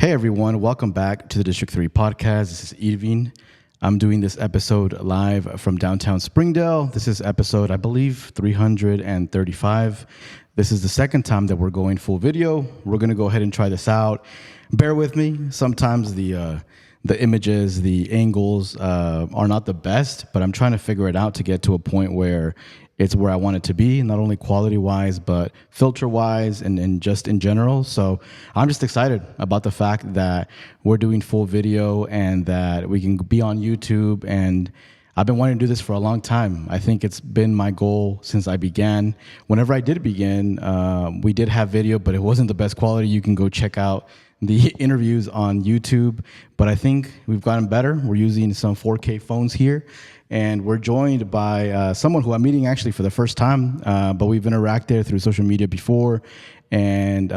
Hey everyone, welcome back to the District 3 podcast. This is Irvin. I'm doing this episode live from downtown Springdale. This is episode, I believe, 335. This is the second time that we're going full video. We're going to go ahead and try this out. Bear with me. Sometimes the images, the angles are not the best, but I'm trying to figure it out to get to a point where it's where I want it to be, not only quality-wise, but filter-wise and just in general. So I'm just excited about the fact that we're doing full video and that we can be on YouTube. And I've been wanting to do this for a long time. I think it's been my goal since I began. Whenever I did begin, we did have video, but it wasn't the best quality. You can go check out the interviews on YouTube, but I think we've gotten better. We're using some 4K phones here, and we're joined by someone who I'm meeting actually for the first time, but we've interacted through social media before, and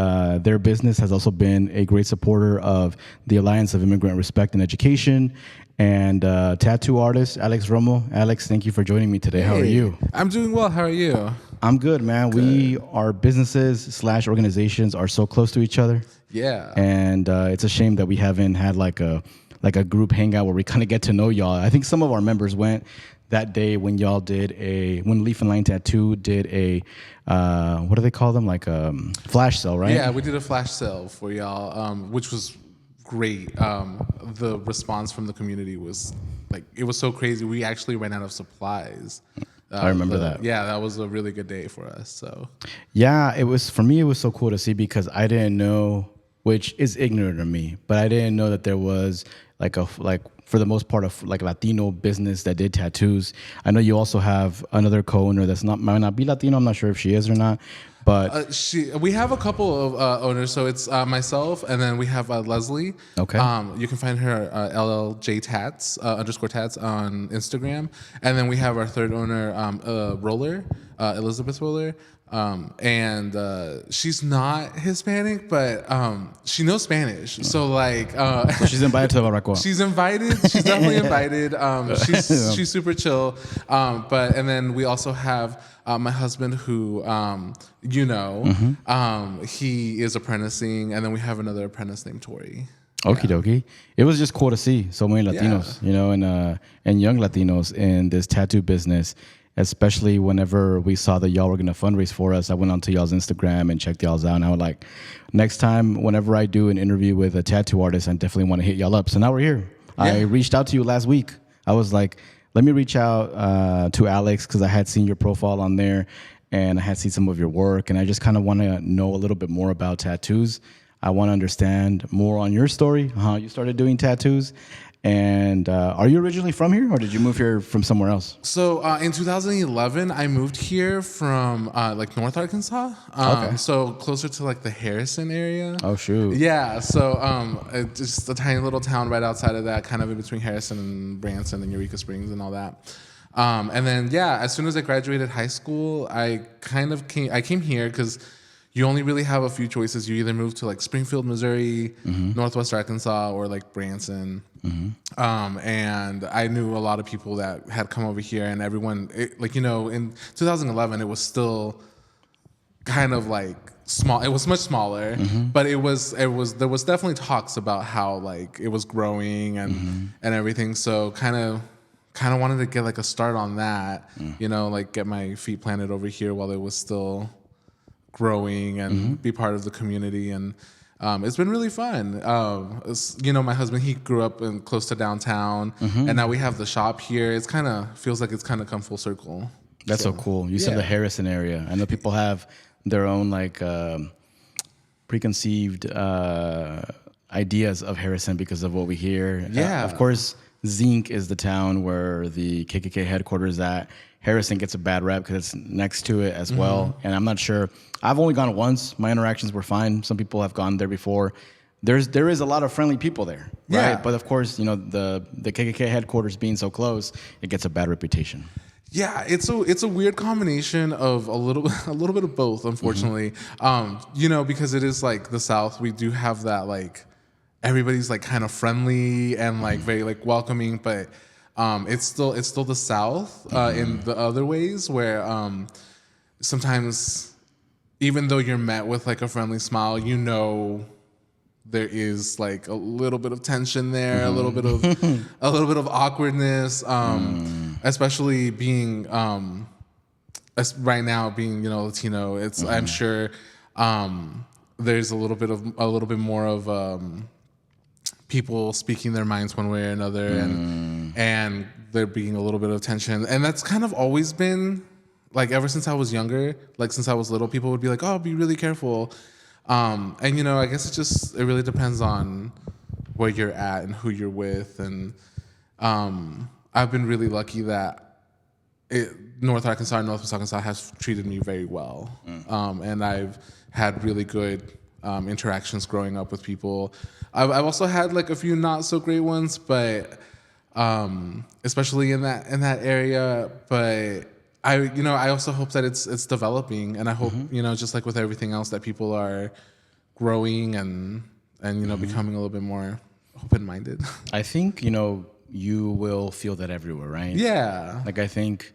their business has also been a great supporter of the Alliance of Immigrant Respect and Education, and tattoo artist Alex Romo. Alex, thank you for joining me today. How are you? I'm doing well. How are you? I'm good, man. Good. Our businesses/organizations are so close to each other. Yeah. And it's a shame that we haven't had like a group hangout where we kind of get to know y'all. I think some of our members went that day when y'all did when Leaf and Line Tattoo did a, what do they call them? Like a flash sale, right? Yeah, we did a flash sale for y'all, which was great. The response from the community was it was so crazy. We actually ran out of supplies. I remember that. Yeah, that was a really good day for us. So yeah, it was, for me, it was so cool to see because I didn't know, which is ignorant of me, but I didn't know that there was for the most part of Latino business that did tattoos. I know you also have another co-owner that's might not be Latino. I'm not sure if she is or not, but we have a couple of owners. So it's myself, and then we have Leslie. Okay. You can find her LLJ Tats _ Tats on Instagram, and then we have our third owner, Roller, Elizabeth Roller. And she's not Hispanic, but she knows Spanish. So so she's invited to Barbacoa. She's invited. She's definitely invited. She's super chill. And then we also have my husband who, he is apprenticing, and then we have another apprentice named Tori. Okie dokie. It was just cool to see so many Latinos, and young Latinos in this tattoo business. Especially whenever we saw that y'all were going to fundraise for us, I went onto y'all's Instagram and checked y'all's out. And I was like, next time, whenever I do an interview with a tattoo artist, I definitely want to hit y'all up. So now we're here. Yeah. I reached out to you last week. I was like, let me reach out to Alex because I had seen your profile on there and I had seen some of your work. And I just kind of want to know a little bit more about tattoos. I want to understand more on your story, how you started doing tattoos. And are you originally from here, or did you move here from somewhere else? So in 2011, I moved here from North Arkansas. Okay. So closer to the Harrison area. Oh shoot. Yeah. So it's just a tiny little town right outside of that, kind of in between Harrison and Branson and Eureka Springs and all that. And then as soon as I graduated high school, I came here because you only really have a few choices. You either move to Springfield, Missouri, Northwest Arkansas, or Branson. And I knew a lot of people that had come over here, and everyone, in 2011, it was still kind of small. It was much smaller, but there was definitely talks about how it was growing and everything. So kind of wanted to get a start on that, get my feet planted over here while it was still growing and be part of the community. And it's been really fun. My husband, he grew up close to downtown, and now we have the shop here. It's feels like it's come full circle. That's so cool. You said the Harrison area. I know people have their own preconceived ideas of Harrison because of what we hear. Yeah. Of course, Zinc is the town where the KKK headquarters at. Harrison gets a bad rep because it's next to it as well. And I'm not sure. I've only gone once. My interactions were fine. Some people have gone there before. There is a lot of friendly people there, right? Yeah. But of course, the KKK headquarters being so close, it gets a bad reputation. Yeah, it's a weird combination of a little bit of both, unfortunately. Because it is the South. We do have that everybody's kind of friendly and very welcoming, but it's still the South in the other ways where sometimes even though you're met with a friendly smile, there is like a little bit of tension there, a little bit of awkwardness, especially being right now being Latino. It's I'm sure there's a little bit more of people speaking their minds one way or another, and there being a little bit of tension, and that's kind of always been like ever since I was younger, like since I was little, people would be like, "Oh, be really careful," and I guess it really depends on where you're at and who you're with, and I've been really lucky that North Arkansas and Northwest Arkansas has treated me very well, and I've had really good interactions growing up with people. I've also had like a few not so great ones, but especially in that area. But I also hope that it's developing, and I hope just like with everything else that people are growing and becoming a little bit more open-minded. I think you will feel that everywhere, right? Yeah. Like I think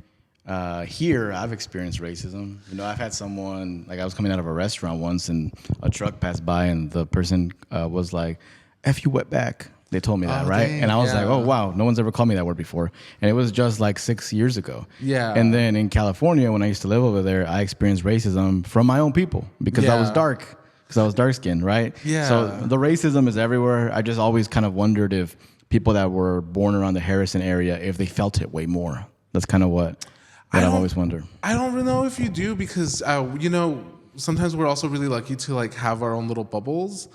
here I've experienced racism. I've had someone, like I was coming out of a restaurant once and a truck passed by and the person was like, "F you wetback." They told me that, right? Dang, and I was yeah. like, "Oh wow, no one's ever called me that word before." And it was just like 6 years ago. Yeah. And then in California, when I used to live over there, I experienced racism from my own people because I was Yeah. dark, because I was dark skinned, right? Yeah. So the racism is everywhere. I just always kind of wondered if people that were born around the Harrison area, if they felt it way more. That's kind of what I've always wondered. I don't really know if you do, because sometimes we're also really lucky to like have our own little bubbles,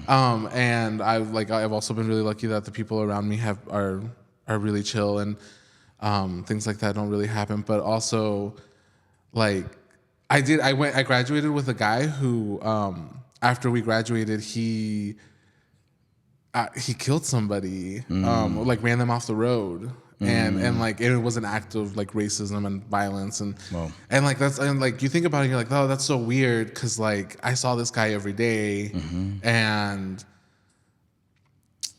and I've also been really lucky that the people around me are really chill, and things like that don't really happen. But also, like I graduated with a guy who after we graduated he killed somebody, like ran them off the road. And like it was an act of like racism and violence, and Wow. and like you think about it and you're like, oh, that's so weird, because like I saw this guy every day, and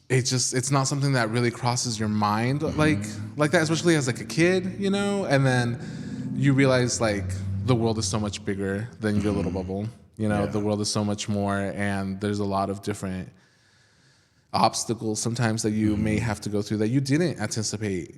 it's not something that really crosses your mind like that, especially as like a kid, and then you realize like the world is so much bigger than your little bubble. The world is so much more, and there's a lot of different obstacles sometimes that you may have to go through that you didn't anticipate,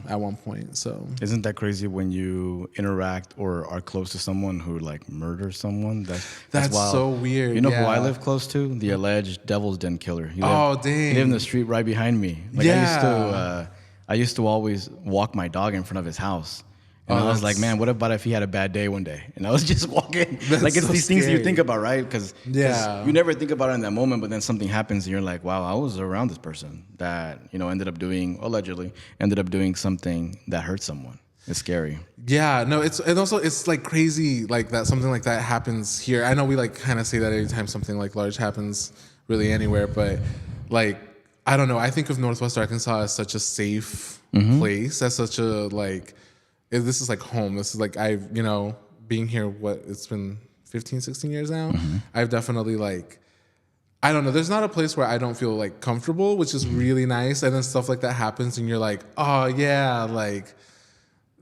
at one point. So Isn't that crazy when you interact or are close to someone who like murders someone? That's wild. so weird. You know who I live close to? The alleged Devil's Den killer. He Oh, lived, dang. He lived in the street right behind me. Like Yeah. I used to always walk my dog in front of his house. And I was like, man, what about if he had a bad day one day? And I was just walking. Like, it's so these things you scary. think about, right? Because Yeah. you never think about it in that moment, but then something happens and you're like, wow, I was around this person that, allegedly ended up doing something that hurt someone. It's scary. Yeah, no, it's like crazy like that something like that happens here. I know we like kind of say that anytime something like large happens really anywhere, but like I don't know. I think of Northwest Arkansas as such a safe place, as such a like this is like home. This is like being here, it's been 15, 16 years now. I've definitely like, I don't know, there's not a place where I don't feel like comfortable, which is really nice. And then stuff like that happens and you're like, oh yeah, like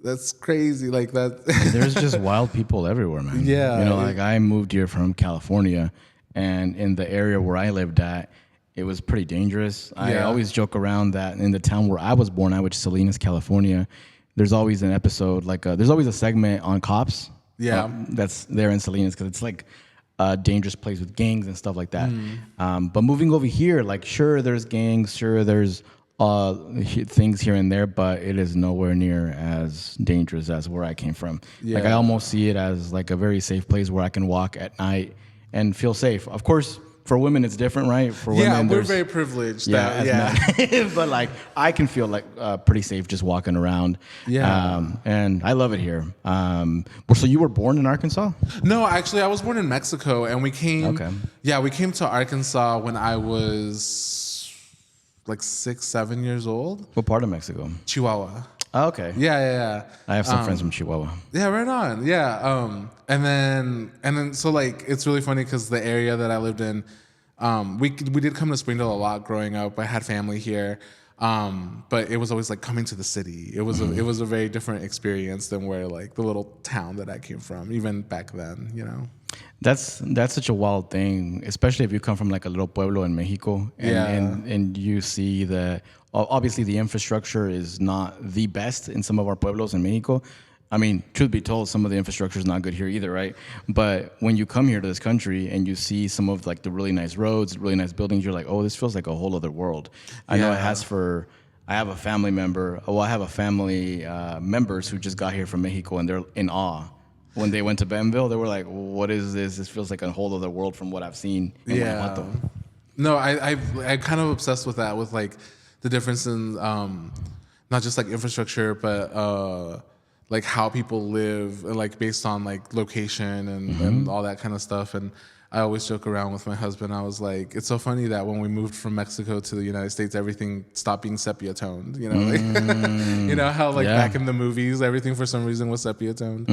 that's crazy. Like that. There's just wild people everywhere, man. Yeah. Like I moved here from California, and in the area where I lived at, it was pretty dangerous. I always joke around that in the town where I was born, which is Salinas, California, there's always an episode, there's always a segment on cops. Yeah. That's there in Salinas, because it's like a dangerous place with gangs and stuff like that. But moving over here, like sure, there's gangs, sure, there's things here and there, but it is nowhere near as dangerous as where I came from. Yeah. Like I almost see it as like a very safe place where I can walk at night and feel safe. Of course, for women, it's different, right? For women, we're very privileged. Yeah, but like I can feel like pretty safe just walking around. Yeah. And I love it here. So you were born in Arkansas? No, actually, I was born in Mexico, and we came. Okay. Yeah, we came to Arkansas when I was like 6, 7 years old. What part of Mexico? Chihuahua. Oh, okay. Yeah. I have some friends from Chihuahua. Yeah, right on. Yeah. And then so like it's really funny because the area that I lived in, we did come to Springdale a lot growing up. I had family here, but it was always like coming to the city. It was a very different experience than where like the little town that I came from, even back then. That's such a wild thing, especially if you come from like a little pueblo in Mexico, and you see obviously the infrastructure is not the best in some of our pueblos in Mexico. I mean, truth be told, some of the infrastructure is not good here either, right? But when you come here to this country and you see some of like the really nice roads, really nice buildings, you're like, oh, this feels like a whole other world. I know it has for. I have a family member. Well, I have a family members who just got here from Mexico, and they're in awe. When they went to Bentonville, they were like, "What is this? This feels like a whole other world from what I've seen in Guanajuato." No, I kind of obsessed with that, with like the difference in not just like infrastructure, but like how people live, like based on like location and all that kind of stuff. And I always joke around with my husband. I was like, it's so funny that when we moved from Mexico to the United States, everything stopped being sepia toned. You know, like, you know how like back in the movies, everything for some reason was sepia toned.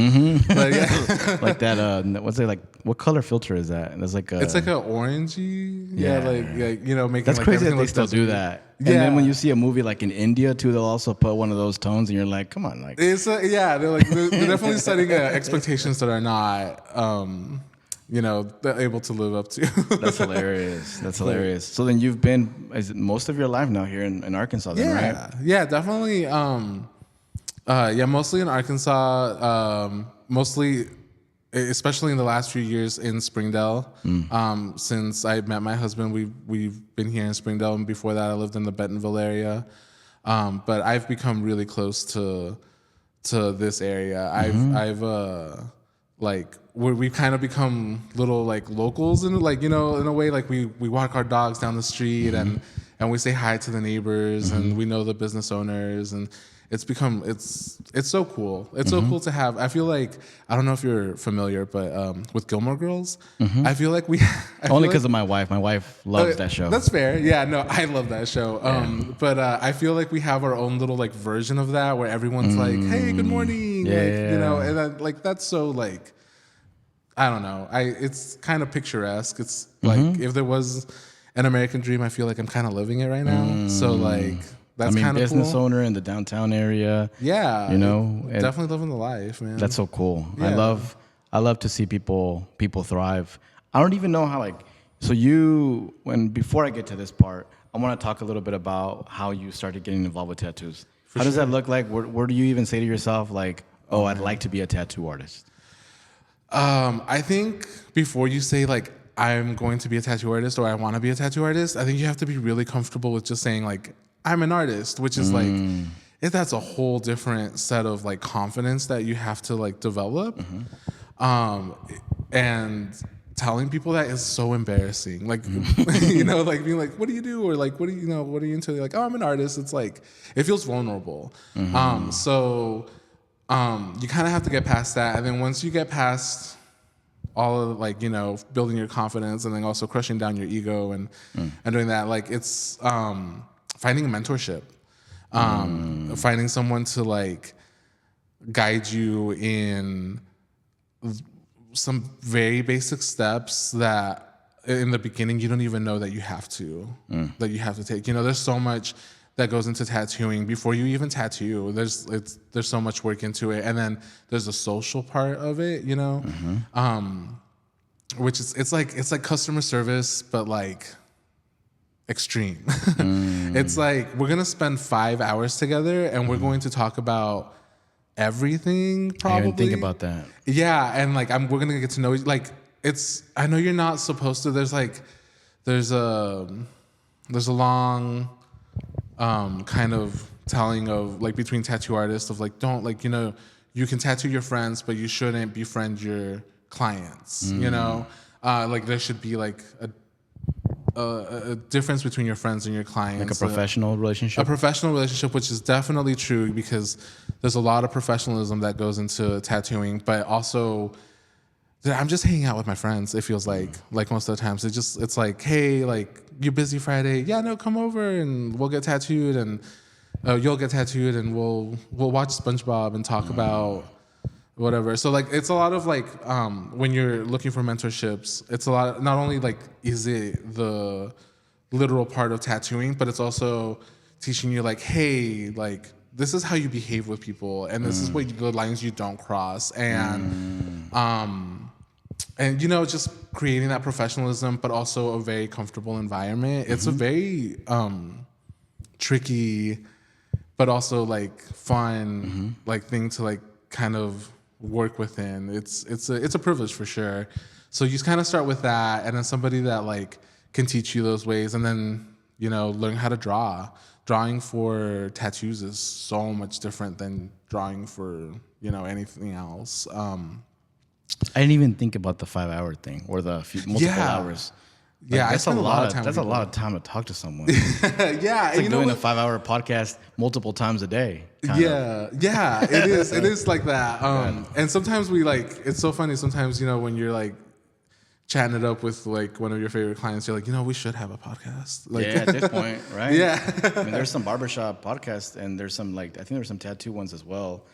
Like, like that. What's it like? What color filter is that? That's like it's like an orangey. Yeah, like you know, making that's like crazy that everything they look still do that. And then when you see a movie like in India too, they'll also put one of those tones, and you're like, come on, like it's they're definitely setting expectations that are not. You know, they're able to live up to. That's hilarious. That's hilarious. So then you've been most of your life now here in Arkansas, then, right? Yeah, definitely. Mostly in Arkansas. Mostly, especially in the last few years in Springdale. Since I met my husband, we've been here in Springdale, and before that, I lived in the Bentonville area. But I've become really close to this area. I've like we've kind of become little like locals, and like, you know, in a way, like we walk our dogs down the street and we say hi to the neighbors, and we know the business owners, and it's so cool. It's so cool to have. I feel like, I don't know if you're familiar, but with Gilmore Girls, I feel like only because of my wife. My wife loves that show. That's fair. Yeah, no, I love that show. But I feel like we have our own little like version of that, where everyone's like, "Hey, good morning," you know, and then, like, that's so like, I don't know. It's kind of picturesque. It's like if there was an American dream, I feel like I'm kind of living it right now. So like, that's kind of cool. Business owner in the downtown area. Yeah, you know, definitely living the life, man. That's so cool. Yeah. I love to see people thrive. I don't even know how, like, so before I get to this part, I want to talk a little bit about how you started getting involved with tattoos. How does that look like? Where do you even say to yourself, like, oh, I'd like to be a tattoo artist? I think before you say like, I'm going to be a tattoo artist, or I want to be a tattoo artist, I think you have to be really comfortable with just saying like, I'm an artist, which is like, that's a whole different set of like confidence that you have to like develop. And telling people that is so embarrassing. Like, you know, like being like, what do you do? Or like, what are you into? Like, oh, I'm an artist. It's like, it feels vulnerable. So you kind of have to get past that. And then once you get past all of, like, you know, building your confidence, and then also crushing down your ego and doing that, like, it's finding a mentorship, finding someone to like guide you in some very basic steps that in the beginning you don't even know that you have to take. You know, there's so much that goes into tattooing before you even tattoo. There's so much work into it, and then there's the social part of it, you know, which is it's like customer service, but like extreme. It's like, we're gonna spend 5 hours together, and we're going to talk about everything. Probably. I didn't think about that. Yeah, and like we're gonna get to know you. Like, I know you're not supposed to. There's a long kind of telling of like between tattoo artists of like, don't, like, you know, you can tattoo your friends, but you shouldn't befriend your clients. You know, like there should be like a difference between your friends and your clients. Like a professional relationship? A professional relationship, which is definitely true, because there's a lot of professionalism that goes into tattooing, but also I'm just hanging out with my friends. It feels like most of the times it's like, hey, like, you're busy Friday? Yeah, no, come over and we'll get tattooed, and you'll get tattooed, and we'll watch SpongeBob and talk about whatever. So like, it's a lot of like, when you're looking for mentorships, it's a lot, not only like, is it the literal part of tattooing, but it's also teaching you like, hey, like, this is how you behave with people, and this is what the lines you don't cross. And and just creating that professionalism, but also a very comfortable environment. It's a very tricky, but also like fun like thing to like kind of work within. It's a privilege for sure. So you kind of start with that, and then somebody that like can teach you those ways, and then learn how to draw. Drawing for tattoos is so much different than drawing for anything else. I didn't even think about the 5-hour thing or the multiple hours. Like, Yeah, I that's spent a lot of time. That's a lot of time to talk to someone. Yeah, It's like doing a 5-hour podcast multiple times a day. Yeah, it is. It is like that. And sometimes it's so funny. Sometimes when you're like chatting it up with like one of your favorite clients, you're like, we should have a podcast. Like, yeah, at this point, right? Yeah. I mean, there's some barbershop podcasts, and there's some I think there's some tattoo ones as well.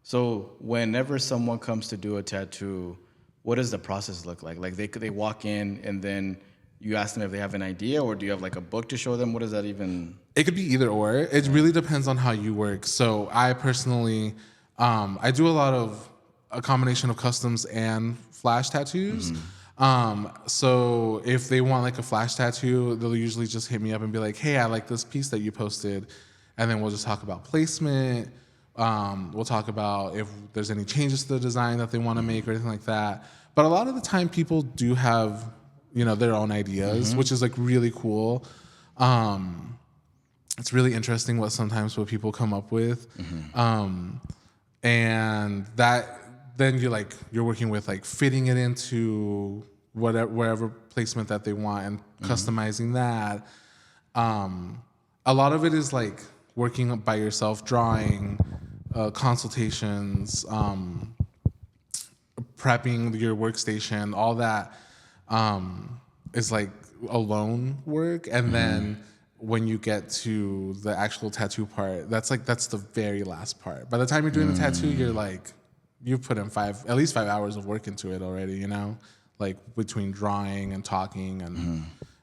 So whenever someone comes to do a tattoo, what does the process look like? Like they walk in and then you ask them if they have an idea, or do you have like a book to show them? What does that even? It could be either or. It really depends on how you work. So I personally, I do a combination of customs and flash tattoos. So if they want like a flash tattoo, they'll usually just hit me up and be like, hey, I like this piece that you posted. And then we'll just talk about placement. We'll talk about if there's any changes to the design that they want to make or anything like that. But a lot of the time people do have, their own ideas, which is like really cool. It's really interesting what people come up with. And that then you're working with like fitting it into wherever placement that they want and customizing that. A lot of it is like working by yourself, drawing, consultations, prepping your workstation, all that is like alone work. And then when you get to the actual tattoo part, that's the very last part. By the time you're doing the tattoo, you're like, you've put in at least 5 hours of work into it already, like between drawing and talking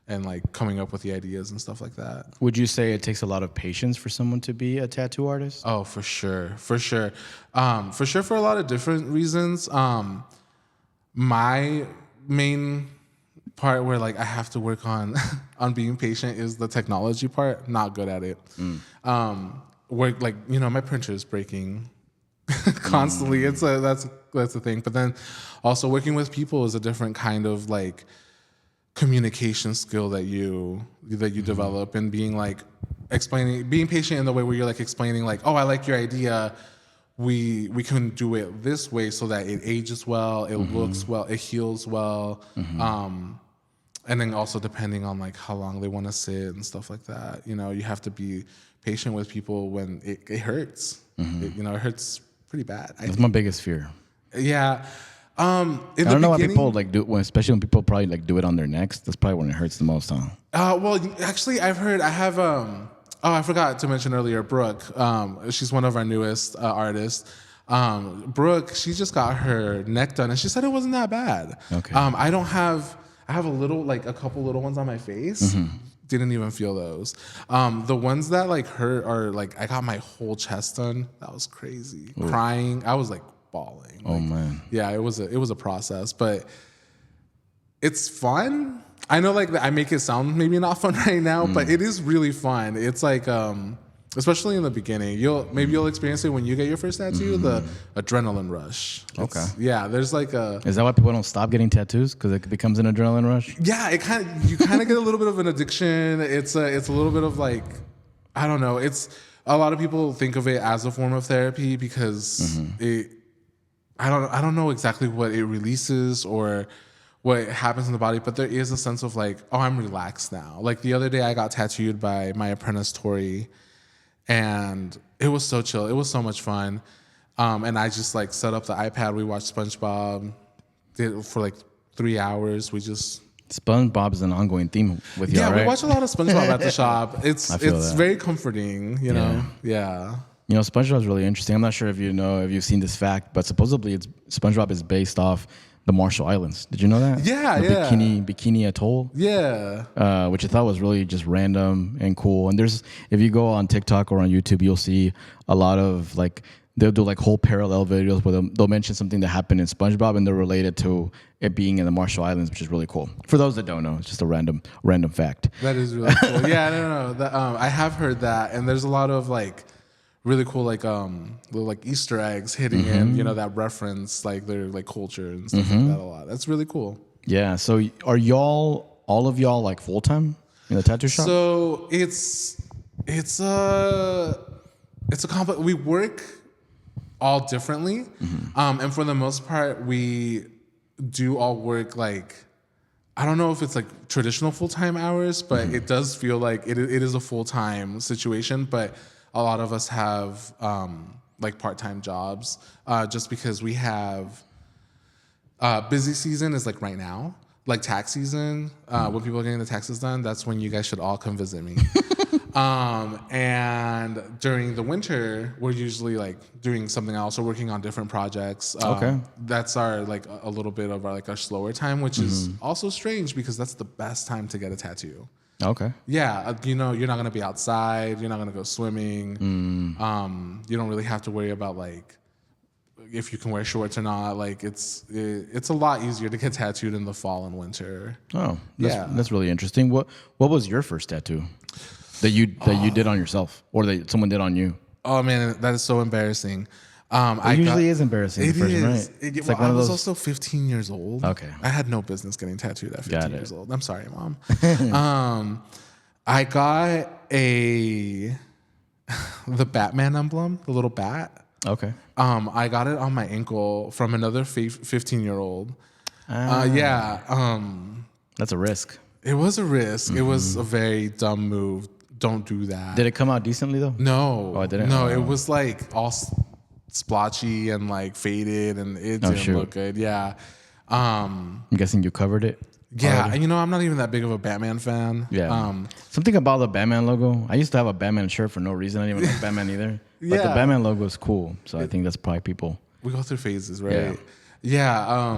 and like coming up with the ideas and stuff like that. Would you say it takes a lot of patience for someone to be a tattoo artist? Oh, for sure. For a lot of different reasons. My main part where like I have to work on being patient is the technology part. Not good at it. Work like my printer is breaking constantly. That's the thing. But then also working with people is a different kind of like communication skill that you develop, and being patient in the way where you're like explaining like, oh, I like your idea. We can do it this way so that it ages well, it looks well, it heals well. And then also depending on like how long they want to sit and stuff like that. You have to be patient with people when it hurts. It hurts pretty bad. That's my biggest fear. Yeah. I don't know why people like do it, especially when people probably like do it on their necks. That's probably when it hurts the most, huh? Well, actually, I have I forgot to mention earlier, Brooke. She's one of our newest artists. Brooke, she just got her neck done, and she said it wasn't that bad. Okay. I have a couple little ones on my face. Didn't even feel those. The ones that like hurt are like, I got my whole chest done. That was crazy. Ooh. Crying. I was like bawling. Oh man. Yeah, it was a process, but it's fun. I know like I make it sound maybe not fun right now, but it is really fun. It's like especially in the beginning, you'll experience it when you get your first tattoo, the adrenaline rush. Yeah, there's like Is that why people don't stop getting tattoos? Because it becomes an adrenaline rush? Yeah, you kind of get a little bit of an addiction. It's a little bit of like, I don't know. It's a lot of people think of it as a form of therapy because I don't know exactly what it releases or what happens in the body, but there is a sense of like, oh, I'm relaxed now. Like the other day I got tattooed by my apprentice, Tori, and it was so chill. It was so much fun. And I just like set up the iPad. We watched SpongeBob. Did it for like 3 hours. SpongeBob is an ongoing theme with you, yeah, right? we watch a lot of SpongeBob at the shop. It's very comforting, you know? Yeah. You know, SpongeBob is really interesting. I'm not sure if you've seen this fact, but supposedly SpongeBob is based off the Marshall Islands. Did you know that? Yeah, the yeah. Bikini Atoll. Yeah. Which I thought was really just random and cool. And if you go on TikTok or on YouTube, you'll see a lot of like they'll do like whole parallel videos where they'll mention something that happened in SpongeBob and they're related to it being in the Marshall Islands, which is really cool. For those that don't know, it's just a random fact. That is really cool. Yeah, no. I have heard that, and there's a lot of like really cool little like Easter eggs hitting in, that reference like their like culture and stuff like that a lot. That's really cool. Yeah. So are all of y'all like full time in the tattoo shop? So it's a complex. We work all differently, and for the most part, we do all work like. I don't know if it's like traditional full-time hours, but it does feel like it is a full-time situation. But a lot of us have like part-time jobs just because we have busy season is like right now, like tax season. When people are getting the taxes done, that's when you guys should all come visit me. And during the winter, we're usually like doing something else or working on different projects. Okay. That's our like a little bit of our slower time, which is also strange because that's the best time to get a tattoo. Okay. Yeah, you're not gonna be outside. You're not gonna go swimming. You don't really have to worry about like if you can wear shorts or not. Like it's a lot easier to get tattooed in the fall and winter. Oh, that's really interesting. What was your first tattoo that you did on yourself or that someone did on you? Oh man, that is so embarrassing. It usually is embarrassing. It is. Right? It's like I was also 15 years old. Okay. I had no business getting tattooed at 15 years old. I'm sorry, Mom. I got the Batman emblem, the little bat. Okay. I got it on my ankle from another 15-year-old. Yeah. That's a risk. It was a risk. It was a very dumb move. Don't do that. Did it come out decently though? No. Oh, it didn't? No, Oh. it was like all splotchy and like faded, and it didn't look good. Yeah. I'm guessing you covered it. Yeah, and I'm not even that big of a Batman fan. Yeah. Something about the Batman logo. I used to have a Batman shirt for no reason. I didn't even like Batman either. But the Batman logo is cool. So I think that's probably people. We go through phases, right? Yeah.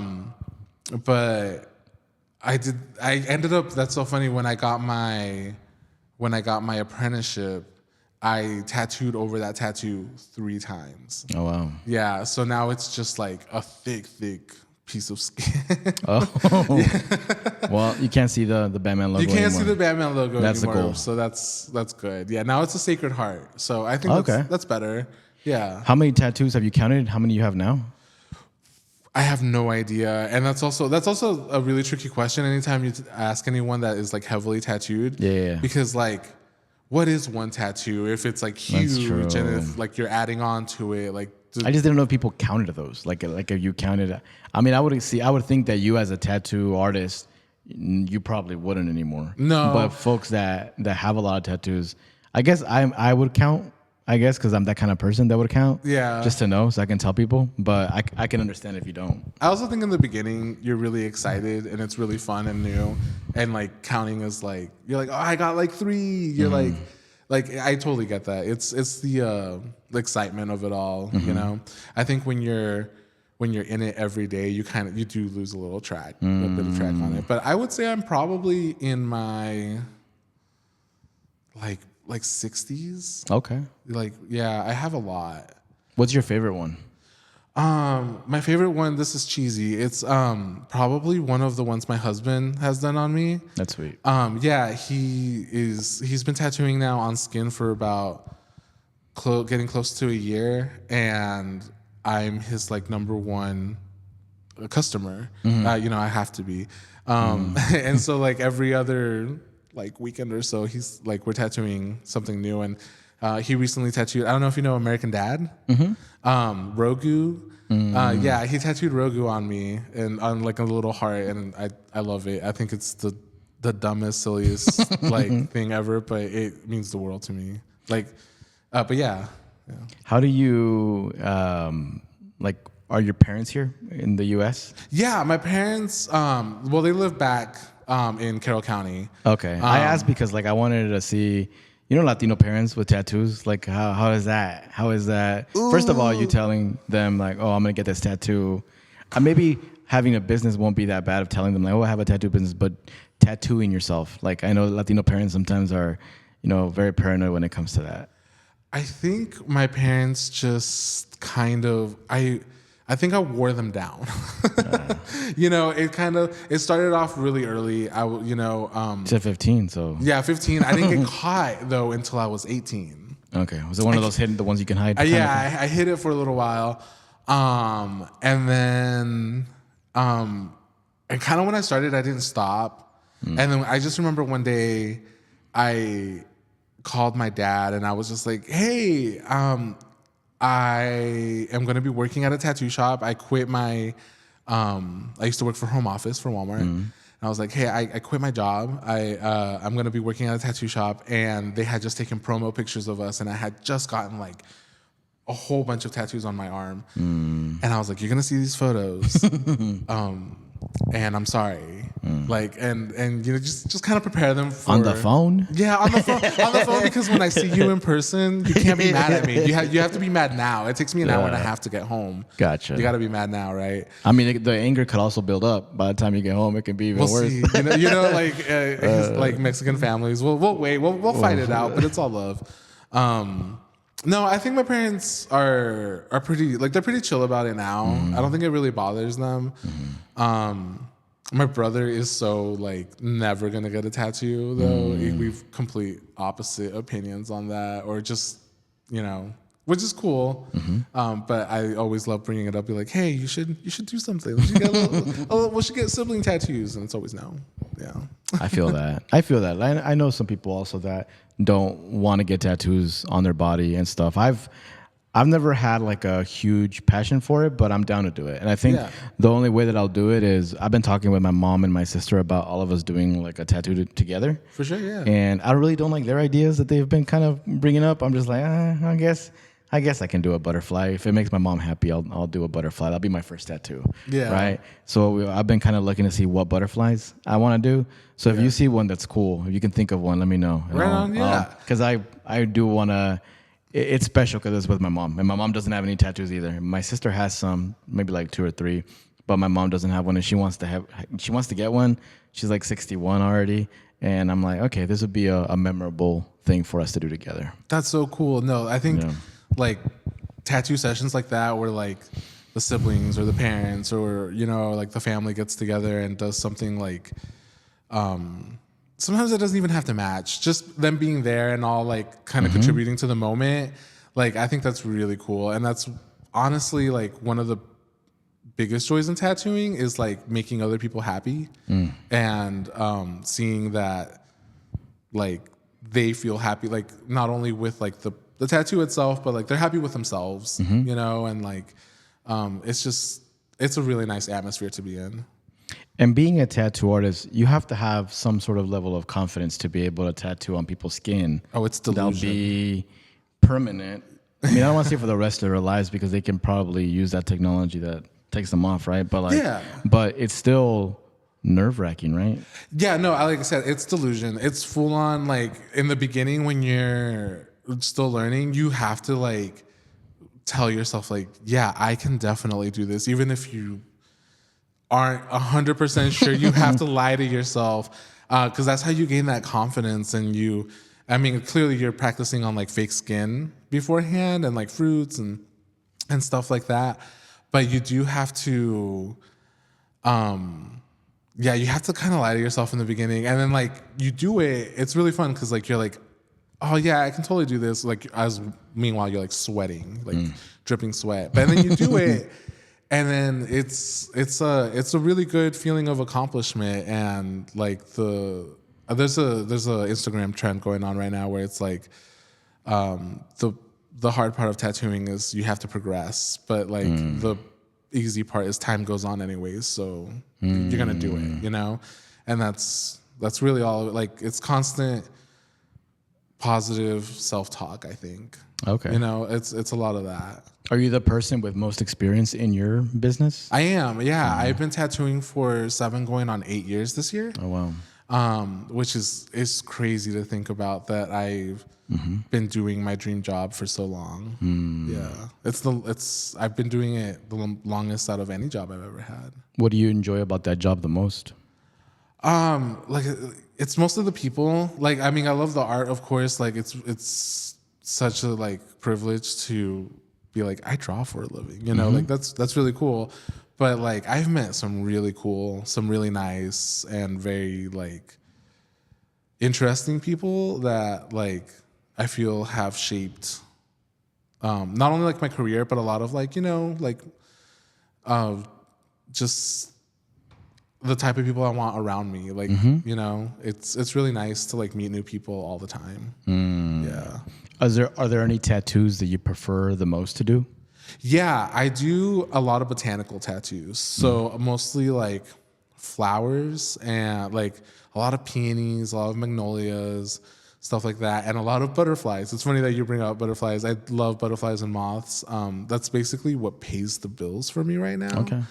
But I ended up, that's so funny, when I got my apprenticeship, I tattooed over that tattoo 3 times. Oh wow. Yeah. So now it's just like a thick piece of skin. Oh. Well, you can't see the Batman logo. You can't anymore. see the Batman logo That's anymore. the goal. So that's good. Yeah. Now it's a Sacred Heart. So I think that's better. Yeah. How many tattoos have you counted? How many you have now? I have no idea, and that's also a really tricky question. Anytime you ask anyone that is like heavily tattooed, because like, what is one tattoo if it's like huge and if like you're adding on to it, like. I just didn't know if people counted those. Like if you counted, I mean, I would think that you as a tattoo artist, you probably wouldn't anymore. No, but folks that have a lot of tattoos, I guess I would count. I guess because I'm that kind of person that would count. Yeah. Just to know so I can tell people. But I can understand if you don't. I also think in the beginning you're really excited and it's really fun and new, and like counting is like you're like, oh, I got like 3. You're like I totally get that. It's the excitement of it all. You know, I think when you're in it every day, you do lose a little track, a bit of track on it. But I would say I'm probably in my like 60s. Okay. Like, yeah, I have a lot. What's your favorite one? My favorite one, this is cheesy. It's probably one of the ones my husband has done on me. That's sweet. Yeah, he's been tattooing now on skin for about getting close to a year, and I'm his like number 1 customer. I have to be. And so like every other like weekend or so, he's like, we're tattooing something new, and he recently tattooed, I don't know if you know American Dad, Rogu. Yeah, he tattooed Rogu on me and on like a little heart, and I love it. I think it's the dumbest, silliest like thing ever, but it means the world to me. Like, but yeah. How do you like? Are your parents here in the U.S.? Yeah, my parents. Well, they live back in Carroll County. Okay, I asked because like I wanted to see, Latino parents with tattoos. Like, how is that? How is that? Ooh. First of all, you telling them like, oh, I'm gonna get this tattoo. Maybe having a business won't be that bad of telling them like, oh, I have a tattoo business, but tattooing yourself. Like, I know Latino parents sometimes are, very paranoid when it comes to that. I think my parents just kind of I think I wore them down. It started off really early. It's at 15, so yeah, 15. I didn't get caught though until I was 18. Okay, was it one of those hidden, the ones you can hide? I hid it for a little while, and then and kind of when I started, I didn't stop, and then I just remember one day I called my dad and I was just like, hey, I am going to be working at a tattoo shop. I quit my, I used to work for home office for Walmart. And I was like, hey, I quit my job. I'm going to be working at a tattoo shop. And they had just taken promo pictures of us. And I had just gotten like a whole bunch of tattoos on my arm. And I was like, you're going to see these photos. And I'm sorry. Like, and just kind of prepare them for on the phone. Yeah, on the phone, because when I see you in person, you can't be mad at me. You have to be mad now. It takes me an hour and a half to get home. Gotcha. You got to be mad now, right? I mean, the anger could also build up by the time you get home. It can be even worse. See. Like Mexican families. We'll wait. We'll fight it out, but it's all love. No, I think my parents are pretty, like, they're pretty chill about it now. I don't think it really bothers them. My brother is so like never gonna get a tattoo though. We've complete opposite opinions on that, or just which is cool. But I always love bringing it up. Be like, hey, you should do something. We should get sibling tattoos, and it's always no. Yeah. I feel that. I know some people also that don't want to get tattoos on their body and stuff. I've never had like a huge passion for it, but I'm down to do it. And I think the only way that I'll do it is I've been talking with my mom and my sister about all of us doing like a tattoo together. For sure, yeah. And I really don't like their ideas that they've been kind of bringing up. I'm just like, I guess I can do a butterfly. If it makes my mom happy, I'll do a butterfly. That'll be my first tattoo. Yeah. Right? So I've been kind of looking to see what butterflies I want to do. So if you see one that's cool, if you can think of one, let me know. Right on, yeah. Because I do want to. It's special because it's with my mom, and my mom doesn't have any tattoos either. My sister has some, maybe like 2 or 3, but my mom doesn't have one, and she wants to get one. She's like 61 already, and I'm like, okay, this would be a memorable thing for us to do together. That's so cool. No, I think like tattoo sessions like that, where like the siblings or the parents or like the family gets together and does something like. Sometimes it doesn't even have to match. Just them being there and all like kind of contributing to the moment. Like, I think that's really cool. And that's honestly like one of the biggest joys in tattooing is like making other people happy and seeing that like they feel happy, like not only with like the tattoo itself, but like they're happy with themselves, and like it's a really nice atmosphere to be in. And being a tattoo artist, you have to have some sort of level of confidence to be able to tattoo on people's skin. Oh, it's delusion. That'll be permanent. I mean, I don't want to say for the rest of their lives because they can probably use that technology that takes them off, right? But but it's still nerve-wracking, right? Yeah, no, like I said, it's delusion. It's full on, like, in the beginning when you're still learning, you have to, like, tell yourself, like, yeah, I can definitely do this, even if you aren't 100% sure. You have to lie to yourself because that's how you gain that confidence. And clearly you're practicing on like fake skin beforehand and like fruits and stuff like that. But you do have to, you have to kind of lie to yourself in the beginning. And then like you do it, it's really fun because like you're like, oh yeah, I can totally do this. Like meanwhile you're like sweating, like dripping sweat. But then you do it. And then it's a really good feeling of accomplishment, and like there's a Instagram trend going on right now where it's like the hard part of tattooing is you have to progress, but like the easy part is time goes on anyways, so you're gonna do it, and that's really all. Like it's constant positive self-talk, I think. Okay. It's a lot of that. Are you the person with most experience in your business? I am, yeah. I've been tattooing for 7 going on 8 years this year. Oh, which is crazy to think about that I've been doing my dream job for so long. Yeah, I've been doing it the longest out of any job I've ever had. What do you enjoy about that job the most? Like it's mostly the people. Like, I mean, I love the art, of course. Like, it's such a like privilege to be like, I draw for a living, you know, like that's really cool. But like, I've met some really cool, some really nice and very like interesting people that like I feel have shaped not only like my career, but a lot of like, you know, like just the type of people I want around me. Like, you know, it's really nice to like meet new people all the time. Yeah. Are there any tattoos that you prefer the most to do? Yeah, I do a lot of botanical tattoos. So mostly like flowers and like a lot of peonies, a lot of magnolias, stuff like that, and a lot of butterflies. It's funny that you bring up butterflies. I love butterflies and moths. That's basically what pays the bills for me right now. Okay.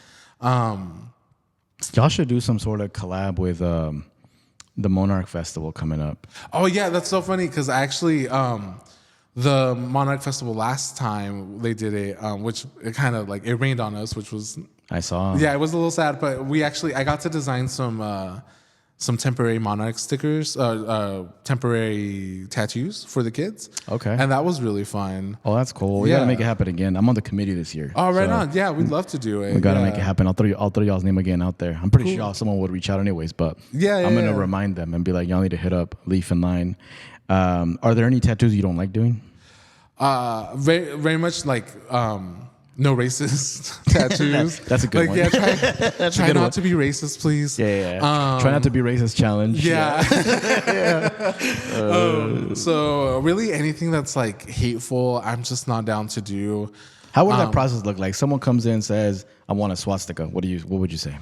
Y'all should do some sort of collab with the Monarch Festival coming up. Oh yeah, that's so funny because actually the Monarch Festival last time they did it, which it kind of like it rained on us, which was I saw. Yeah, it was a little sad, but I got to design some temporary Monarch stickers, temporary tattoos for the kids. Okay. And that was really fun. Oh, that's cool. We gotta make it happen again. I'm on the committee this year. Oh, right on. Yeah, we'd love to do it. We gotta make it happen. I'll throw y'all's name again out there. I'm pretty sure someone would reach out anyways, but I'm gonna remind them and be like, y'all need to hit up Leaf and Line. Are there any tattoos you don't like doing? Very, very much like no racist tattoos. That's a good one. Yeah, try not to be racist, please. Yeah. Try not to be racist challenge. Yeah. So really anything that's like hateful, I'm just not down to do. How would that process look like? Someone comes in and says, I want a swastika. What would you say?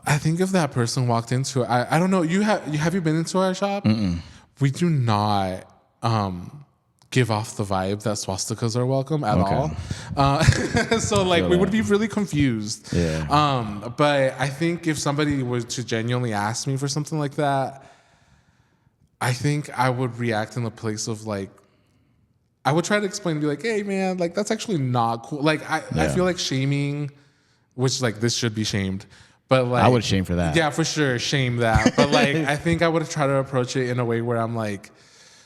I think if that person walked into it, I don't know. Have you been into our shop? Mm-mm. We do not give off the vibe that swastikas are welcome at all. So like we would be really confused. Yeah. But I think if somebody were to genuinely ask me for something like that, I think I would react in the place of like, I would try to explain and be like, hey man, like that's actually not cool. Like I feel like shaming, which like this should be shamed. But like I would shame for that. Yeah, for sure, shame that. But like I think I would try to approach it in a way where I'm like,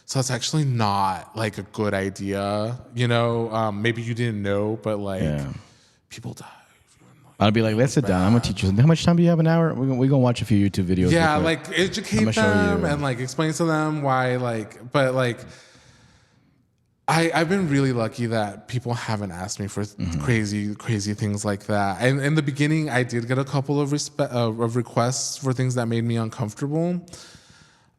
so it's actually not like a good idea, you know. Maybe you didn't know, but like people die. I'd be like, let's sit down. I'm gonna teach you. How much time do you have? An hour? We're gonna watch a few YouTube videos. Yeah, like educate them and like explain to them why. Like, but like, I've been really lucky that people haven't asked me for crazy things like that. And in the beginning, I did get a couple of requests for things that made me uncomfortable.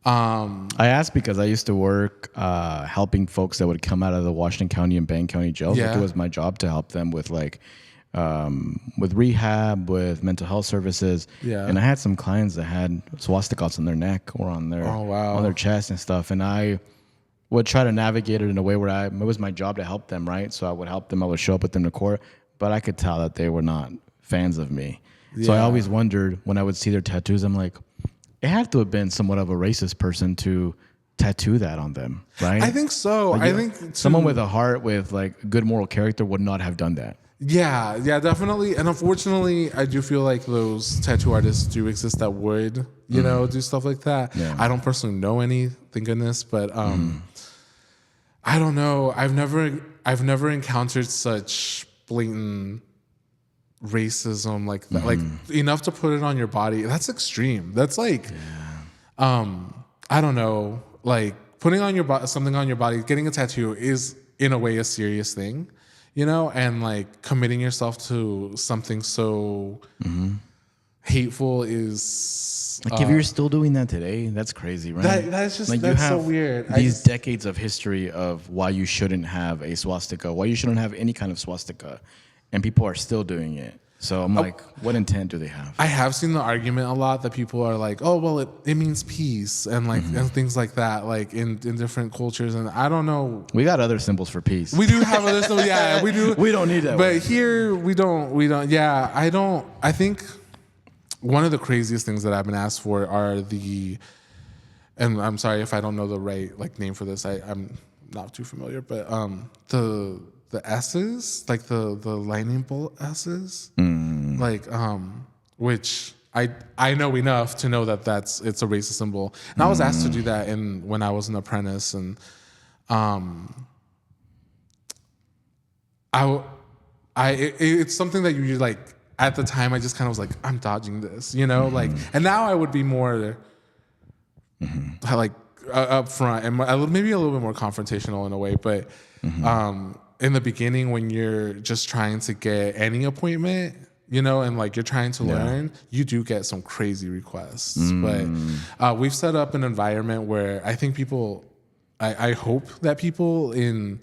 I asked because I used to work helping folks that would come out of the Washington County and Bang County jails. Like, it was my job to help them with like with rehab, with mental health services. Yeah. And I had some clients that had swastikas on their neck or on their on their chest and stuff. And I would try to navigate it in a way where it was my job to help them, right? So I would help them. I would show up with them to court, but I could tell that they were not fans of me. Yeah. So I always wondered when I would see their tattoos, I'm like, it had to have been somewhat of a racist person to tattoo that on them, right? I think so. Like, I think someone with a heart, with like good moral character, would not have done that. Yeah, definitely. And unfortunately, I do feel like those tattoo artists do exist that would, you know, do stuff like that. Yeah. I don't personally know any, thank goodness, but I don't know. I've never encountered such blatant racism like that. Like enough to put it on your body. That's extreme. That's like I don't know, like putting on something on your body, getting a tattoo is in a way a serious thing, you know, and like committing yourself to something so hateful is like if you're still doing that today, that's crazy, right? That's just like, that's so weird. These decades of history of why you shouldn't have a swastika, why you shouldn't have any kind of swastika. And people are still doing it. So I'm like, what intent do they have? I have seen the argument a lot that people are like, oh, well, it means peace and like and things like that, like in different cultures. And I don't know. We got other symbols for peace. We do have other symbols. Yeah, we do. We don't need that. But here we don't. Yeah, I think one of the craziest things that I've been asked for are and I'm sorry if I don't know the right like name for this. I'm not too familiar, but the S's, like the lightning bolt S's, like which I know enough to know that it's a racist symbol. And I was asked to do that when I was an apprentice, and it's something that you like at the time. I just kind of was like, I'm dodging this, like, and now I would be more like up front and maybe a little bit more confrontational in a way, but in the beginning when you're just trying to get any appointment, and like you're trying to learn, you do get some crazy requests. But we've set up an environment where I think I hope that people in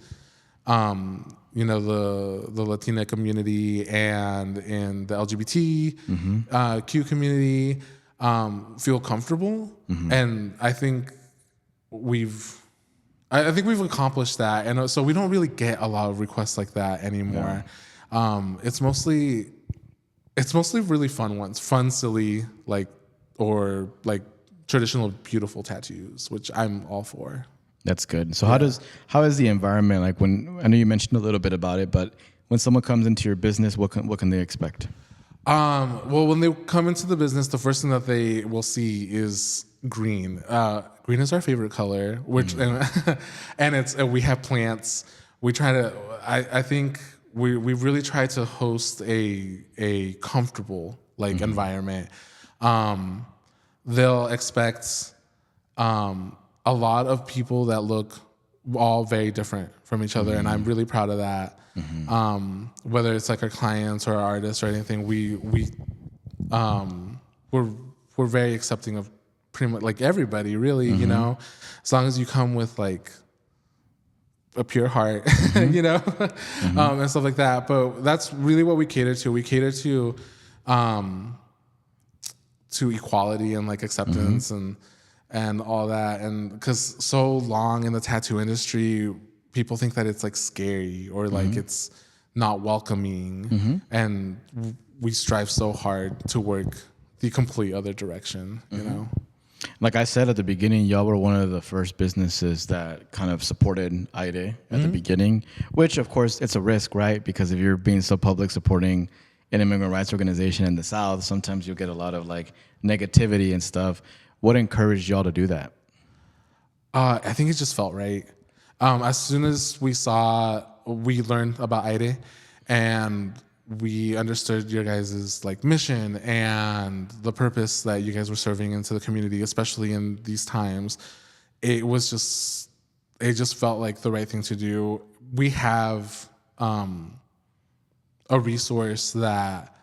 the Latina community and in the LGBT Q community feel comfortable, and I think we've accomplished that, and so we don't really get a lot of requests like that anymore. It's mostly really fun ones, silly, or traditional beautiful tattoos, which I'm all for. That's good. So how is the environment like? When I know you mentioned a little bit about it, but when someone comes into your business, what can they expect? Well, when they come into the business, the first thing that they will see is green. Green is our favorite color, which and we have plants. We try to. I think we really try to host a comfortable environment. They'll expect a lot of people that look all very different from each other, and I'm really proud of that. Whether it's like our clients or our artists or anything, we're very accepting of pretty much like everybody, really. As long as you come with like a pure heart, and stuff like that. But that's really what we cater to. We cater to equality and like acceptance and all that. And because so long in the tattoo industry, people think that it's like scary or like it's not welcoming, and we strive so hard to work the complete other direction, Like I said at the beginning, y'all were one of the first businesses that kind of supported Aire at the beginning, which of course it's a risk, right? Because if you're being so public supporting an immigrant rights organization in the South, sometimes you'll get a lot of like negativity and stuff. What encouraged y'all to do that? I think it just felt right. As soon as we learned about Aire and we understood your guys' like mission and the purpose that you guys were serving into the community, especially in these times, it just felt like the right thing to do. We have a resource that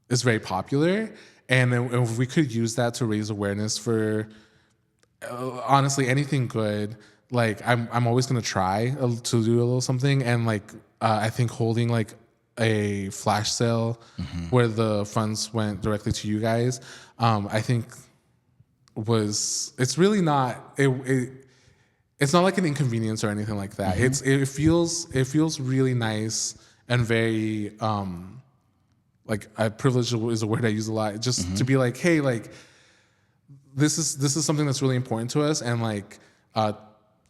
is very popular, and if we could use that to raise awareness for honestly anything good, like I'm always gonna try to do a little something. And like I think holding like a flash sale where the funds went directly to you guys, I think it's really not it's not like an inconvenience or anything like that. It feels really nice and very like privilege is a word I use a lot. Just to be like, hey, like this is something that's really important to us and like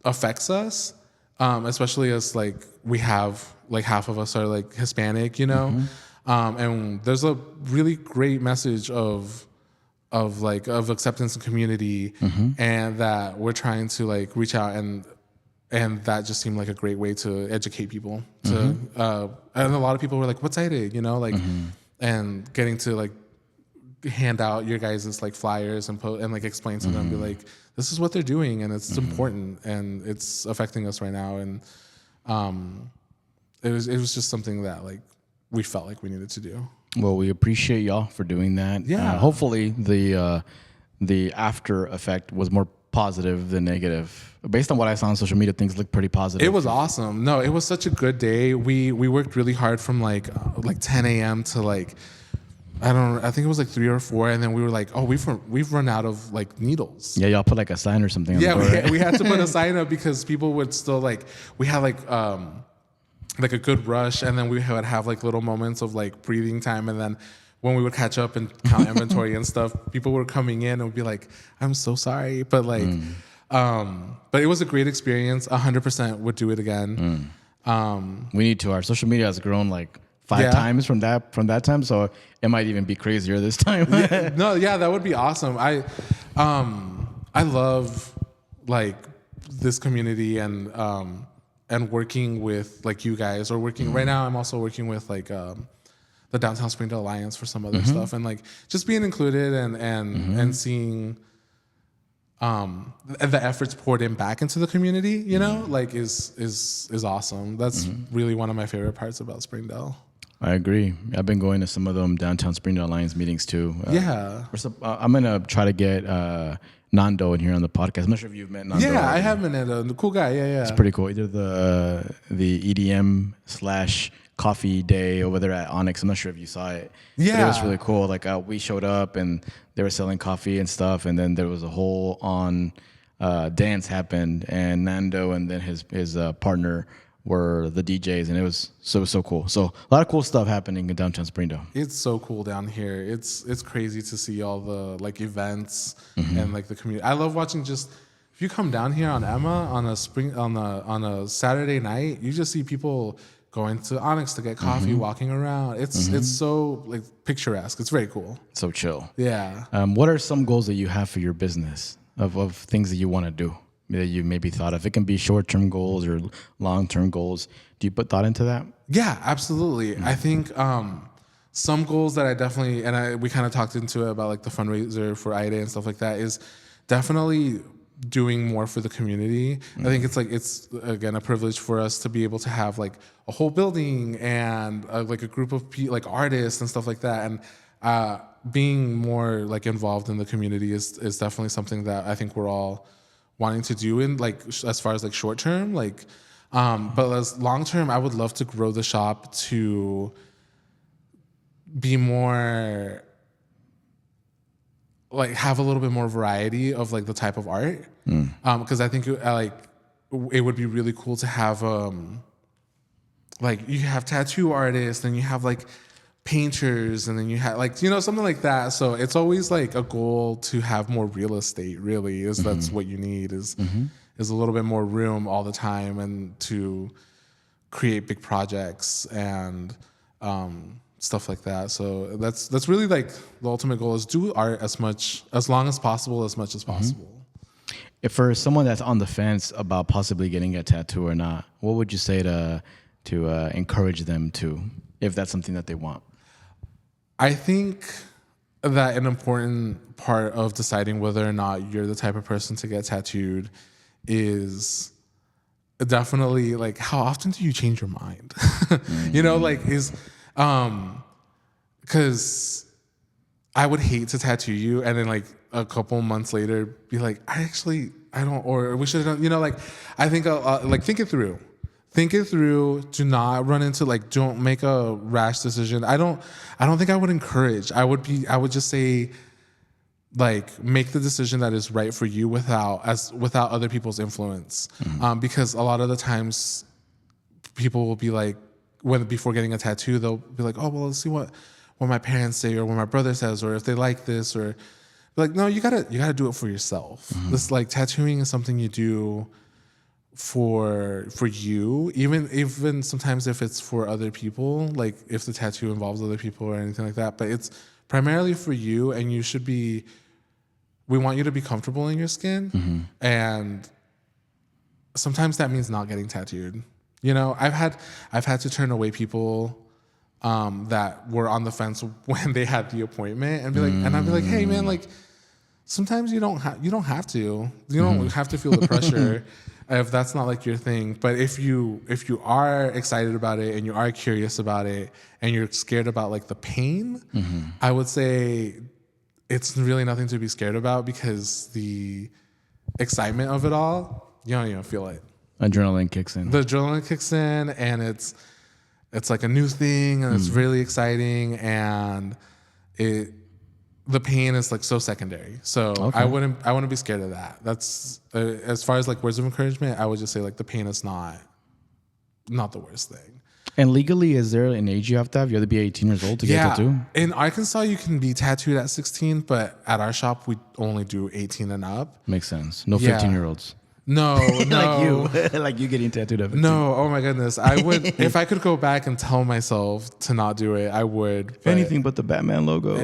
affects us, especially as like we have like half of us are like Hispanic, and there's a really great message of acceptance and community, and that we're trying to like reach out, and that just seemed like a great way to educate people. And a lot of people were like, "What's Aire?" And getting to like hand out your guys' like flyers and like explain to them, be like, this is what they're doing, and it's important, and it's affecting us right now. And it was just something that like we felt like we needed to do. Well, we appreciate y'all for doing that. Yeah. Hopefully the after effect was more positive than negative. Based on what I saw on social media, things look pretty positive. It was awesome. No, it was such a good day. We worked really hard from like 10 a.m. to like I think it was like 3 or 4, and then we were like, oh, we've run out of like needles. Yeah, y'all put like a sign or something. Yeah, on the door. we had to put a sign up because people would still like, we had like a good rush, and then we would have like little moments of like breathing time, and then when we would catch up and count inventory and stuff, people were coming in and would be like, I'm so sorry. But like, but it was a great experience. 100% would do it again. We need to. Our social media has grown like 5 Yeah. times from that time, so it might even be crazier this time. That would be awesome. I love like this community and working with like you guys or working right now. I'm also working with like the Downtown Springdale Alliance for some other stuff, and like just being included and seeing the efforts poured in back into the community, you know, like is awesome. That's really one of my favorite parts about Springdale. I agree. I've been going to some of them Downtown Springdale Alliance meetings too. I'm gonna try to get Nando in here on the podcast. I'm not sure if you've met Nando. Yeah, I have met Nando. Cool guy. Yeah. It's pretty cool. Either the EDM / coffee day over there at Onyx. I'm not sure if you saw it. Yeah. But it was really cool. Like we showed up and they were selling coffee and stuff, and then there was a whole on dance happened, and Nando and then his partner were the DJs, and it was so cool. So a lot of cool stuff happening in downtown Springdale. It's so cool down here. It's crazy to see all the like events and like the community. I love watching just if you come down here on Emma on a Saturday night, you just see people going to Onyx to get coffee, walking around. It's so like picturesque. It's very cool. So chill. Yeah. What are some goals that you have for your business of things that you want to do that you maybe thought of? It can be short-term goals or long-term goals. Do you put thought into that? Yeah, absolutely. I think some goals that I definitely, and we kind of talked into it about like the fundraiser for IDA and stuff like that, is definitely doing more for the community. I think it's again a privilege for us to be able to have like a whole building and like a group of like artists and stuff like that, and being more like involved in the community is definitely something that I think we're all wanting to do in like as far as like short term, like but as long term, I would love to grow the shop to be more like have a little bit more variety of like the type of art, because I think it would be really cool to have like you have tattoo artists and you have like painters and then you have like, you know, something like that. So it's always like a goal to have more real estate, really, is that's what you need is a little bit more room all the time and to create big projects and stuff like that. So that's really like the ultimate goal is do art as long as possible, as much as possible. If for someone that's on the fence about possibly getting a tattoo or not, what would you say to encourage them to, if that's something that they want? I think that an important part of deciding whether or not you're the type of person to get tattooed is definitely like how often do you change your mind? You know, like is because I would hate to tattoo you and then like a couple months later be like, I don't, or we should have done, you know, like I think like think it through. Think it through. Do not run into like, don't make a rash decision. I don't think I would encourage. I would just say like make the decision that is right for you without other people's influence. Because a lot of the times people will be like, before getting a tattoo, they'll be like, oh, well, let's see what my parents say or what my brother says, or if they like this, or like, no, you gotta do it for yourself. This like tattooing is something you do for you, even sometimes if it's for other people, like if the tattoo involves other people or anything like that, but it's primarily for you, and we want you to be comfortable in your skin, and sometimes that means not getting tattooed. You know, I've had to turn away people that were on the fence when they had the appointment and be like, and I'd be like, hey man, like sometimes you don't have to. You don't have to feel the pressure if that's not like your thing. But if you are excited about it and you are curious about it and you're scared about like the pain, I would say it's really nothing to be scared about, because the excitement of it all, you don't even feel it. Adrenaline kicks in. The adrenaline kicks in, and it's like a new thing, and it's really exciting, and the pain is like so secondary. So okay. I wouldn't be scared of that. That's as far as like words of encouragement, I would just say like the pain is not the worst thing. And legally, is there an age you have to have? You have to be 18 years old to get a tattoo? In Arkansas, you can be tattooed at 16, but at our shop, we only do 18 and up. Makes sense. No Yeah. 15-year-olds. No, no. Like you. Like you getting tattooed at 15. No, oh my goodness. I would, if I could go back and tell myself to not do it, I would. But Anything but the Batman logo.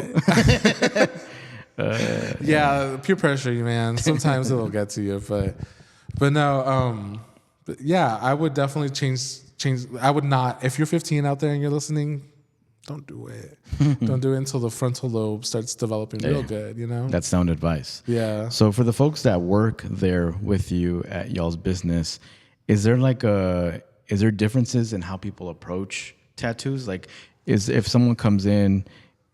yeah, peer pressure, man. Sometimes it'll get to you, but no, but yeah, I would definitely change. I would not. If you're 15 out there and you're listening, don't do it. Don't do it until the frontal lobe starts developing real good. You know, That's sound advice. yeah. So for the folks that work there with you at y'all's business, is there differences in how people approach tattoos? Like, if someone comes in,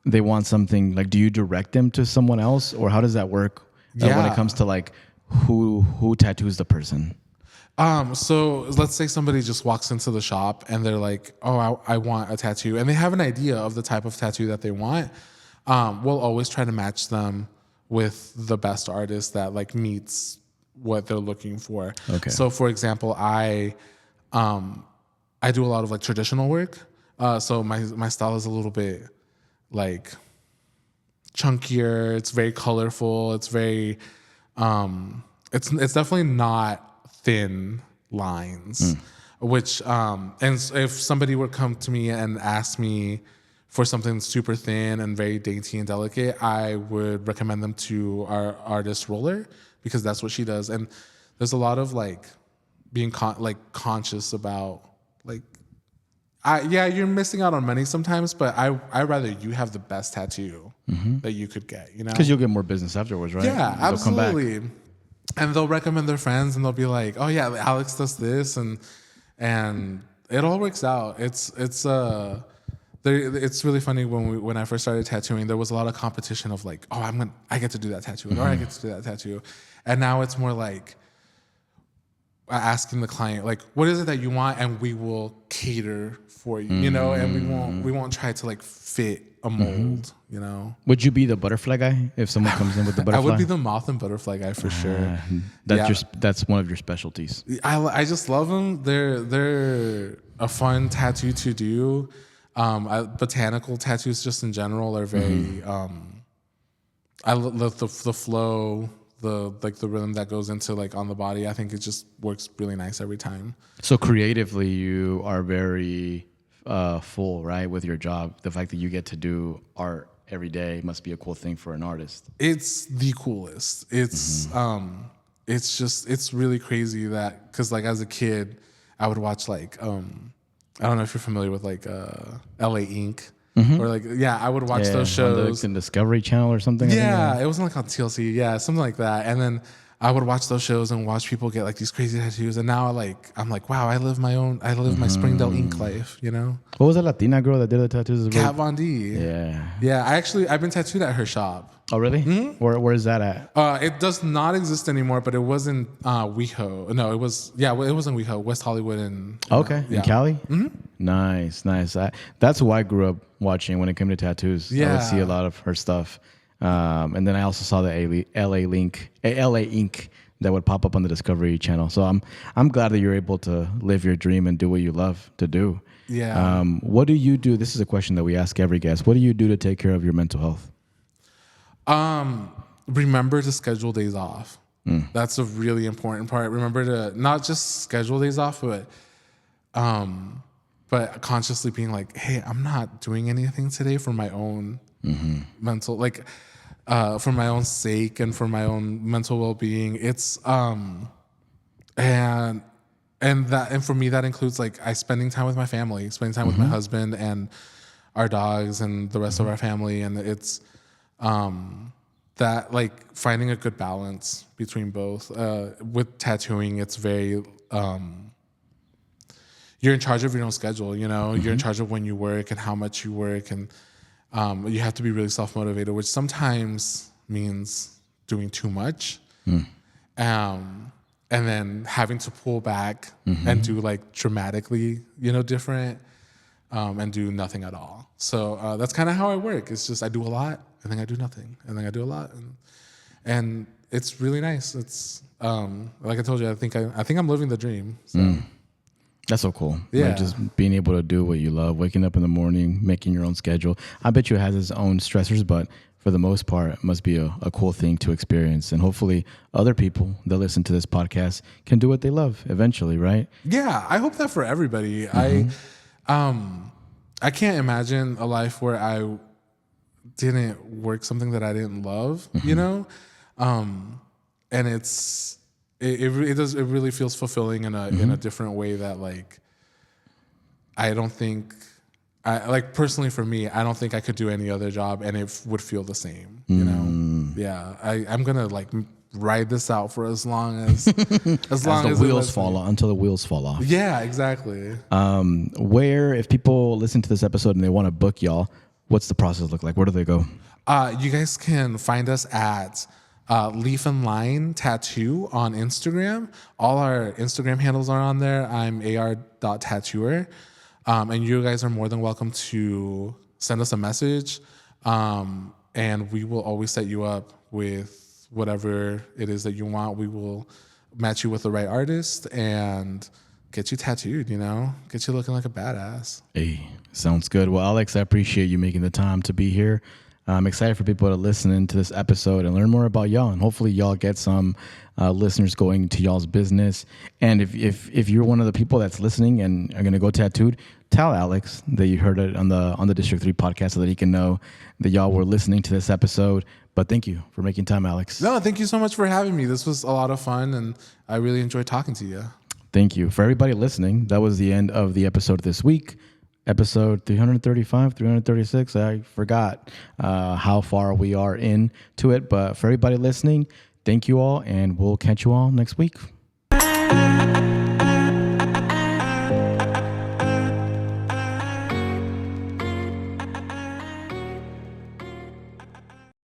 they want something, like, do you direct them to someone else, or how does that work when Yeah. it comes to like who tattoos the person? So let's say somebody just walks into the shop and they're like, "Oh, I want a tattoo," and they have an idea of the type of tattoo that they want. We'll always try to match them with the best artist that like meets what they're looking for. Okay. So, for example, I do a lot of like traditional work. So my style is a little bit like chunkier. It's very colorful. It's very it's definitely not thin lines, which and if somebody would come to me and ask me for something super thin and very dainty and delicate, I would recommend them to our artist Roller, because that's what she does. And there's a lot of like being conscious about like you're missing out on money sometimes, but I rather you have the best tattoo that you could get, you know, Because you'll get more business afterwards, right? yeah, They'll come back. absolutely. And they'll recommend their friends, and they'll be like, "Oh yeah, Alex does this," and it all works out. It's really funny when I first started tattooing. There was a lot of competition of like, "Oh, I get to do that tattoo," or "I get to do that tattoo," and now it's more like asking the client like, "What is it that you want?" and we will cater for you, you know, and we won't try to like fit a mold, you know. Would you be the butterfly guy if someone comes in with the butterfly? I would be the moth and butterfly guy for sure. That's one of your specialties. I just love them. They're a fun tattoo to do. Botanical tattoos just in general are very. I love the flow, the rhythm that goes into like on the body. I think it just works really nice every time. So creatively, you are very full, right, with your job. The fact that you get to do art every day must be a cool thing for an artist. It's the coolest. It's it's really crazy that, because like as a kid, I would watch like I don't know if you're familiar with like LA Ink. Or like I would watch those shows. On the Discovery Channel or something. Yeah, it wasn't like on TLC. Yeah, something like that. And then I would watch those shows and watch people get like these crazy tattoos. And now I'm like, wow, I live my Springdale Ink life, you know? What was the Latina girl that did the tattoos as well? Kat Von D. Yeah. Yeah, I've been tattooed at her shop. Oh, really? Where is that at? It does not exist anymore, but it was in WeHo. No, it was in WeHo, West Hollywood, and Okay, in Cali? Nice. That's who I grew up watching when it came to tattoos. I would see a lot of her stuff. And then I also saw the LA Ink that would pop up on the Discovery Channel. So I'm glad that you're able to live your dream and do what you love to do. Yeah. What do you do? This is a question that we ask every guest. What do you do to take care of your mental health? Remember to schedule days off. That's a really important part. Remember to not just schedule days off, but consciously being like, hey, I'm not doing anything today for my own mental, like, for my own sake and for my own mental well-being. It's and for me that includes like spending time with my family, spending time with my husband and our dogs and the rest of our family, and it's that like finding a good balance between both. With tattooing, it's very you're in charge of your own schedule, you know. You're in charge of when you work and how much you work, and you have to be really self-motivated, which sometimes means doing too much, and then having to pull back and do like dramatically, you know, different, and do nothing at all. So that's kind of how I work. It's just I do a lot and then I do nothing, and then I do a lot, and it's really nice. It's like I told you, I think I'm living the dream. So. That's so cool. Yeah. Like just being able to do what you love, waking up in the morning, making your own schedule. I bet you it has its own stressors, but for the most part, it must be a cool thing to experience. And hopefully other people that listen to this podcast can do what they love eventually, right? Yeah, I hope that for everybody. I can't imagine a life where I didn't work something that I didn't love, you know? And it really feels fulfilling in a different way that like I don't think like personally for me, I don't think I could do any other job and it would feel the same, you know? Yeah. I'm gonna like ride this out for as long as The wheels fall off until the wheels fall off. Yeah, exactly. Where if people listen to this episode and they want to book y'all, what's the process look like? Where do they go? You guys can find us at Leaf and Line Tattoo on Instagram. All our Instagram handles are on there. I'm ar.tattooer. And you guys are more than welcome to send us a message. And we will always set you up with whatever it is that you want. We will match you with the right artist and get you tattooed, you know? Get you looking like a badass. Hey, sounds good. Well, Alex, I appreciate you making the time to be here. I'm excited for people to listen into this episode and learn more about y'all. And hopefully y'all get some listeners going to y'all's business. And if you're one of the people that's listening and are going to go tattooed, tell Alex that you heard it on the District 3 podcast so that he can know that y'all were listening to this episode. But thank you for making time, Alex. No, thank you so much for having me. This was a lot of fun, and I really enjoyed talking to you. Thank you. For everybody listening, that was the end of the episode this week. Episode 335, 336. I forgot how far we are into it. But for everybody listening, thank you all, and we'll catch you all next week.